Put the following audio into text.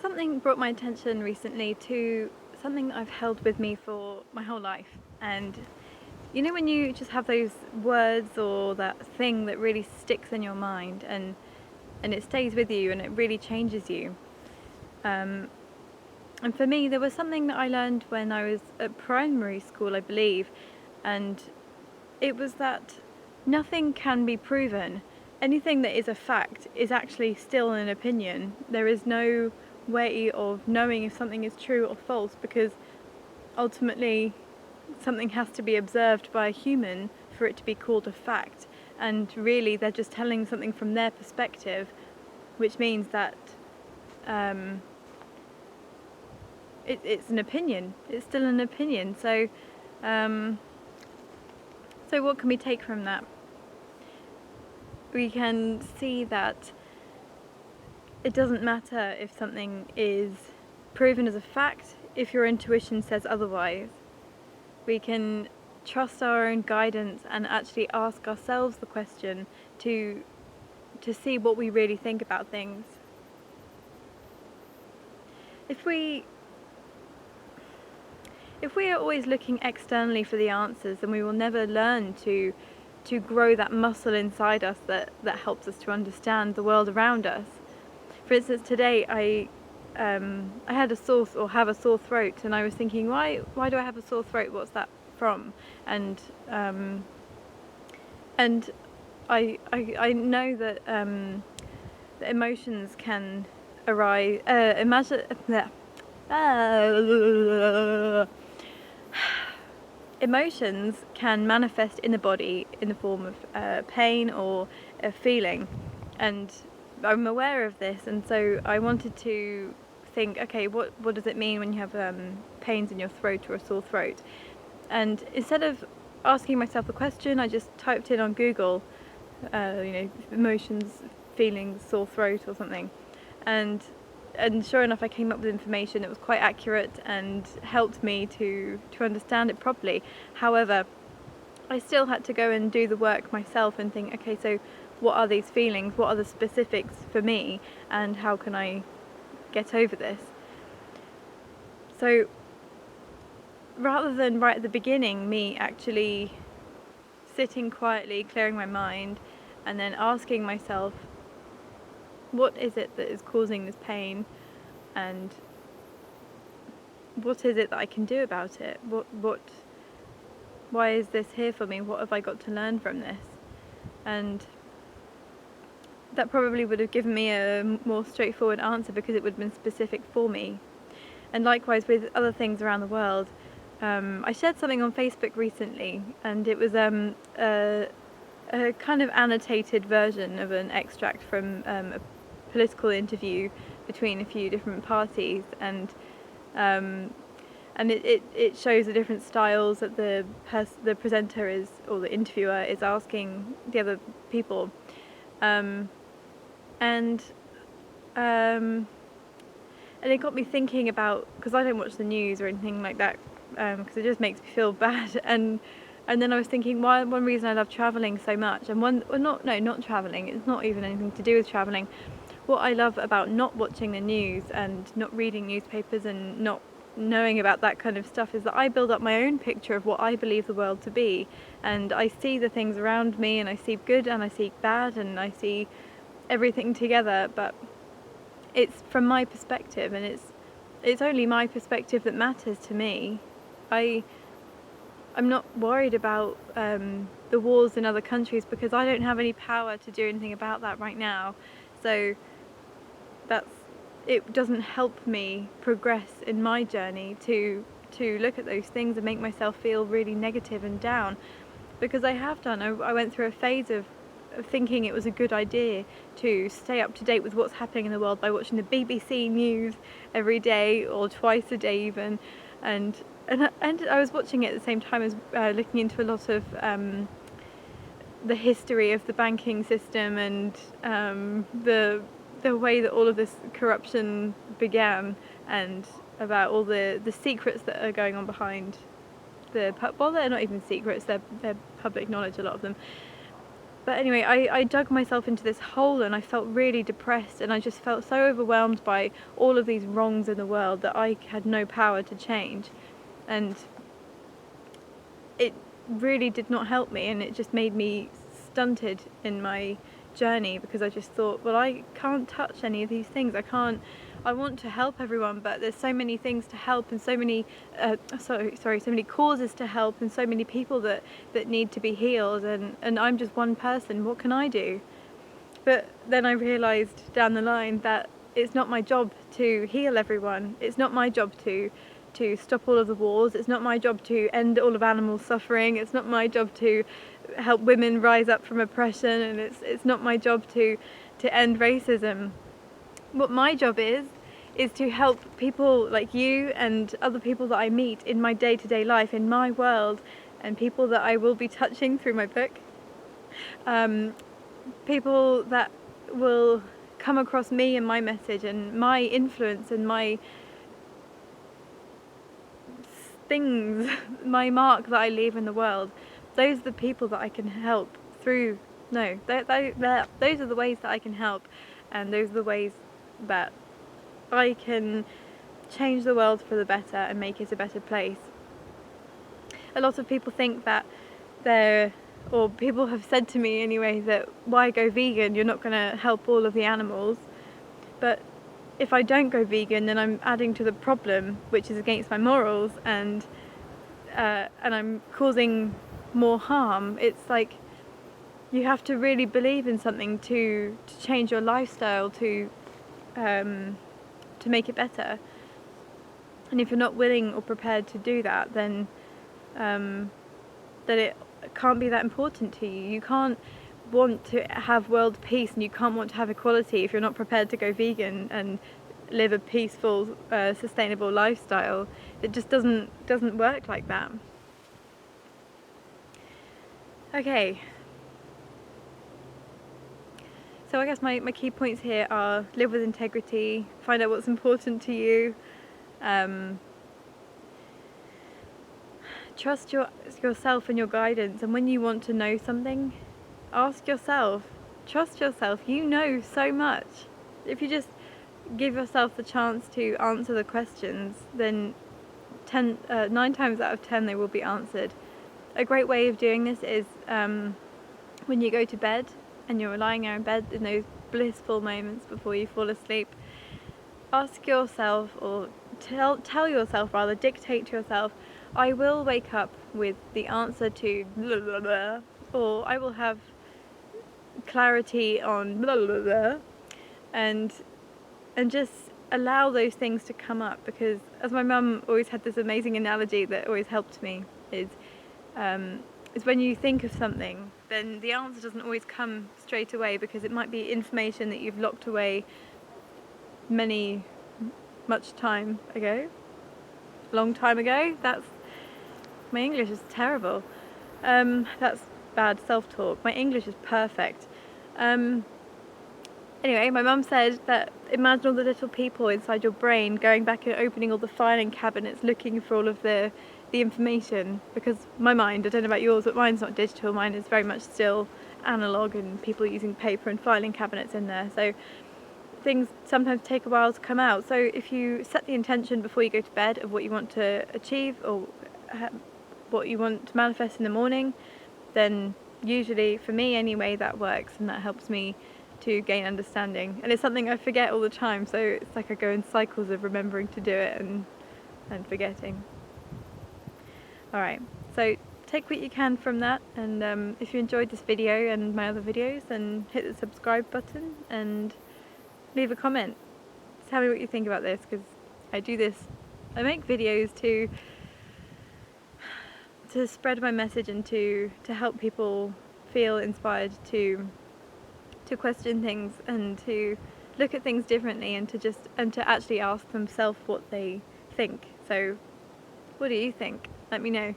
Something brought my attention recently to something that I've held with me for my whole life. And you know, when you just have those words or that thing that really sticks in your mind and it stays with you and it really changes you. And for me, there was something that I learned when I was at primary school, I believe, and it was that nothing can be proven. Anything that is a fact is actually still an opinion. There is no way of knowing if something is true or false, because ultimately something has to be observed by a human for it to be called a fact. And really, they're just telling something from their perspective, which means that it's an opinion. It's still an opinion. So what can we take from that? We can see that it doesn't matter if something is proven as a fact if your intuition says otherwise. We can trust our own guidance and actually ask ourselves the question to see what we really think about things. If we are always looking externally for the answers, then we will never learn to grow that muscle inside us that helps us to understand the world around us. For instance, today I had have a sore throat, and I was thinking, why do I have a sore throat? What's that from? And I know that the emotions can arise. Emotions can manifest in the body in the form of pain or a feeling, and I'm aware of this, and so I wanted to think, okay, what does it mean when you have pains in your throat or a sore throat? And instead of asking myself the question, I just typed in on Google, emotions, feelings, sore throat or something, and sure enough, I came up with information that was quite accurate and helped me to understand it properly. However, I still had to go and do the work myself and think, okay, so what are these feelings? What are the specifics for me? And how can I get over this? So rather than right at the beginning, me actually sitting quietly, clearing my mind, and then asking myself, what is it that is causing this pain, and what is it that I can do about it? Why is this here for me? What have I got to learn from this? And that probably would have given me a more straightforward answer, because it would have been specific for me. And likewise with other things around the world. I shared something on Facebook recently, and it was a kind of annotated version of an extract from a political interview between a few different parties, and it shows the different styles that the presenter is, or the interviewer is, asking the other people, and it got me thinking about, because I don't watch the news or anything like that, because it just makes me feel bad, and then I was thinking, one reason I love travelling so much, and not travelling, it's not even anything to do with travelling. What I love about not watching the news and not reading newspapers and not knowing about that kind of stuff is that I build up my own picture of what I believe the world to be, and I see the things around me, and I see good and I see bad and I see everything together, but it's from my perspective, and it's only my perspective that matters to me. I'm not worried about the wars in other countries, because I don't have any power to do anything about that right now. So it doesn't help me progress in my journey to look at those things and make myself feel really negative and down, because I have done. I went through a phase of thinking it was a good idea to stay up to date with what's happening in the world by watching the BBC News every day, or twice a day even, and I was watching it at the same time as looking into a lot of the history of the banking system, and the way that all of this corruption began, and about all the secrets that are going on behind they're not even secrets, they're public knowledge, a lot of them. But anyway, I dug myself into this hole and I felt really depressed, and I just felt so overwhelmed by all of these wrongs in the world that I had no power to change. And it really did not help me, and it just made me stunted in my journey, because I just thought, well, I can't touch any of these things. I want to help everyone, but there's so many things to help, and so many so many causes to help, and so many people that need to be healed, and I'm just one person. What can I do? But then I realized down the line that it's not my job to heal everyone. It's not my job to stop all of the wars. It's not my job to end all of animal suffering. It's not my job to help women rise up from oppression, and it's not my job to end racism. What my job is to help people like you and other people that I meet in my day-to-day life, in my world, and people that I will be touching through my book. People that will come across me and my message and my influence and my things, my mark that I leave in the world. Those are the people that I can help through. No, those are the ways that I can help, and those are the ways that I can change the world for the better and make it a better place. A lot of people think that or people have said to me anyway, that why go vegan? You're not going to help all of the animals. But if I don't go vegan, then I'm adding to the problem, which is against my morals, and I'm causing more harm. It's like you have to really believe in something to change your lifestyle, to make it better. And if you're not willing or prepared to do that, then it can't be that important to you. You can't want to have world peace, and you can't want to have equality if you're not prepared to go vegan and live a peaceful, sustainable lifestyle. It just doesn't work like that. Okay. So I guess my key points here are: live with integrity, find out what's important to you, trust yourself and your guidance, and when you want to know something, ask yourself, trust yourself. You know so much. If you just give yourself the chance to answer the questions, then 9 times out of 10 they will be answered. A great way of doing this is when you go to bed and you're lying there in bed in those blissful moments before you fall asleep, ask yourself, or tell yourself rather, dictate to yourself, I will wake up with the answer to blah blah blah, or I will have clarity on blah blah blah, and just allow those things to come up. Because as my mum always had this amazing analogy that always helped me, is when you think of something, then the answer doesn't always come straight away, because it might be information that you've locked away much time ago, long time ago. My English is terrible. That's bad self-talk. My English is perfect. Anyway, my mum said that imagine all the little people inside your brain going back and opening all the filing cabinets, looking for all of the information. Because my mind, I don't know about yours, but mine's not digital. Mine is very much still analog, and people using paper and filing cabinets in there. So things sometimes take a while to come out. So if you set the intention before you go to bed of what you want to achieve, or what you want to manifest in the morning, then usually, for me anyway, that works, and that helps me to gain understanding. And it's something I forget all the time, so it's like I go in cycles of remembering to do it and forgetting. Alright, so take what you can from that, and if you enjoyed this video and my other videos, then hit the subscribe button and leave a comment. Tell me what you think about this, because I make videos to spread my message and to help people feel inspired to question things and to look at things differently, and to actually ask themselves what they think. So what do you think? Let me know.